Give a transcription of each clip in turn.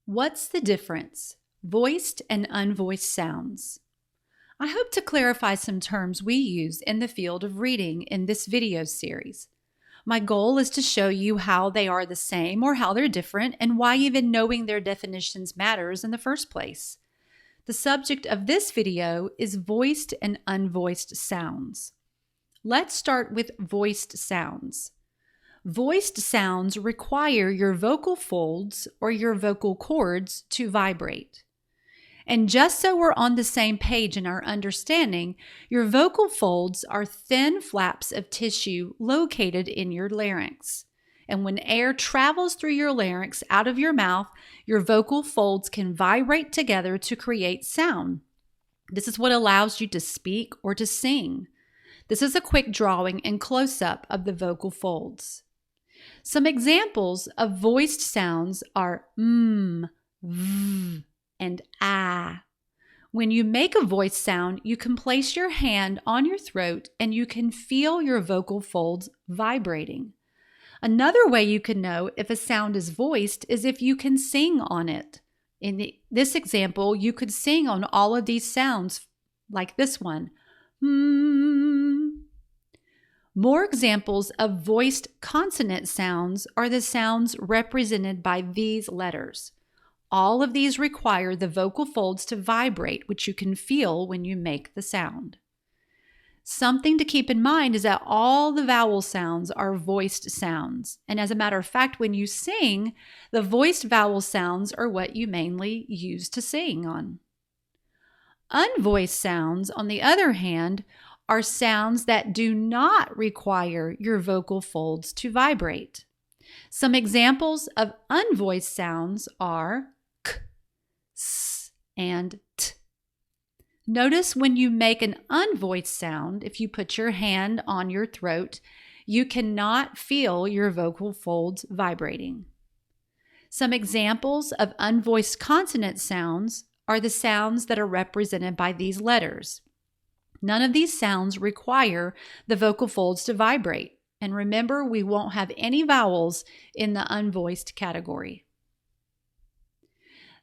What's the difference? Voiced and unvoiced sounds. I hope to clarify some terms we use in the field of reading in this video series. My goal is to show you how they are the same or how they're different and why even knowing their definitions matters in the first place. The subject of this video is voiced and unvoiced sounds. Let's start with voiced sounds. Voiced sounds require your vocal folds or your vocal cords to vibrate. And just so we're on the same page in our understanding, your vocal folds are thin flaps of tissue located in your larynx. And when air travels through your larynx out of your mouth, your vocal folds can vibrate together to create sound. This is what allows you to speak or to sing. This is a quick drawing and close-up of the vocal folds. Some examples of voiced sounds are v, and ah. When you make a voiced sound, you can place your hand on your throat and you can feel your vocal folds vibrating. Another way you can know if a sound is voiced is if you can sing on it. In this example, you could sing on all of these sounds like this one. More examples of voiced consonant sounds are the sounds represented by these letters. All of these require the vocal folds to vibrate, which you can feel when you make the sound. Something to keep in mind is that all the vowel sounds are voiced sounds. And as a matter of fact, when you sing, the voiced vowel sounds are what you mainly use to sing on. Unvoiced sounds, on the other hand, are sounds that do not require your vocal folds to vibrate. Some examples of unvoiced sounds are k, s, and t. Notice when you make an unvoiced sound, if you put your hand on your throat, you cannot feel your vocal folds vibrating. Some examples of unvoiced consonant sounds are the sounds that are represented by these letters. None of these sounds require the vocal folds to vibrate. And remember, we won't have any vowels in the unvoiced category.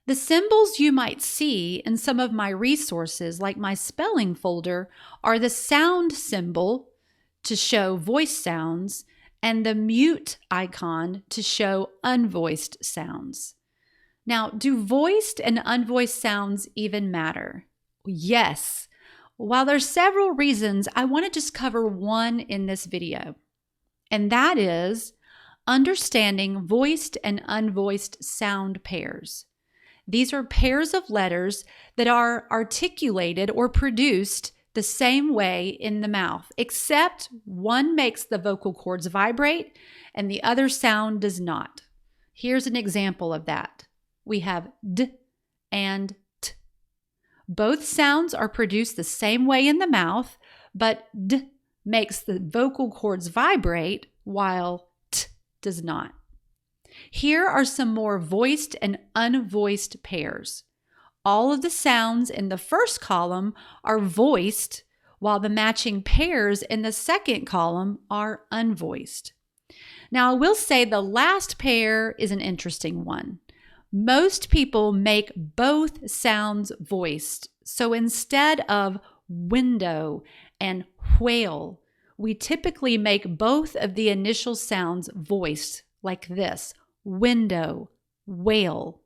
The symbols you might see in some of my resources, like my spelling folder, are the sound symbol to show voiced sounds and the mute icon to show unvoiced sounds. Now, do voiced and unvoiced sounds even matter? Yes. While there's several reasons, I want to just cover one in this video, and that is understanding voiced and unvoiced sound pairs. These are pairs of letters that are articulated or produced the same way in the mouth, except one makes the vocal cords vibrate and the other sound does not. Here's an example of that. We have d and t. Both sounds are produced the same way in the mouth, but d makes the vocal cords vibrate while t does not. Here are some more voiced and unvoiced pairs. All of the sounds in the first column are voiced, while the matching pairs in the second column are unvoiced. Now, I will say the last pair is an interesting one. Most people make both sounds voiced. So instead of window and whale, we typically make both of the initial sounds voiced like this: window, whale.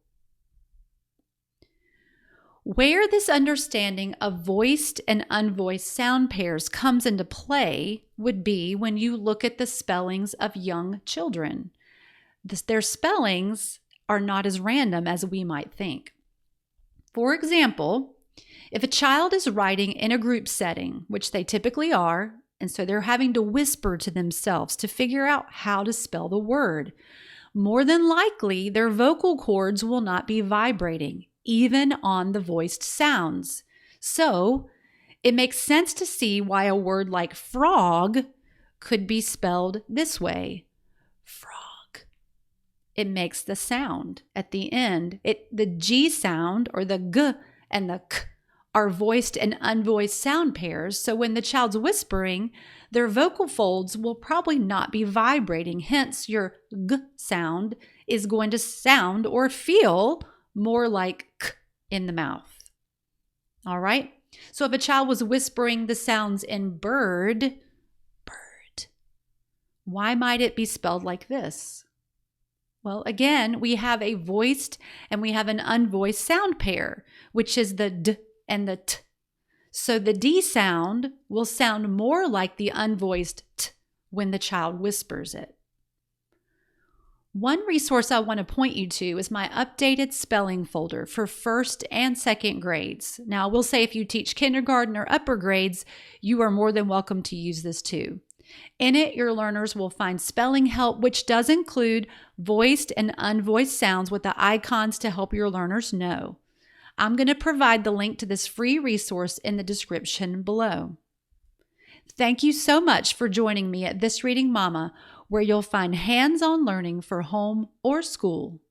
Where this understanding of voiced and unvoiced sound pairs comes into play would be when you look at the spellings of young children. Their spellings are not as random as we might think. For example, if a child is writing in a group setting, which they typically are, and so they're having to whisper to themselves to figure out how to spell the word, more than likely their vocal cords will not be vibrating, even on the voiced sounds. So it makes sense to see why a word like frog could be spelled this way: frog. It makes the sound at the end. The G sound, or the G and the K, are voiced and unvoiced sound pairs. So when the child's whispering, their vocal folds will probably not be vibrating. Hence, your G sound is going to sound or feel more like k in the mouth. All right? So if a child was whispering the sounds in bird, why might it be spelled like this? Well, again, we have a voiced and we have an unvoiced sound pair, which is the d and the t. So the D sound will sound more like the unvoiced t when the child whispers it. One resource I want to point you to is my updated spelling folder for first and second grades. Now, I will say if you teach kindergarten or upper grades, you are more than welcome to use this too. In it, your learners will find spelling help, which does include voiced and unvoiced sounds with the icons to help your learners know. I'm going to provide the link to this free resource in the description below. Thank you so much for joining me at This Reading Mama, where you'll find hands-on learning for home or school.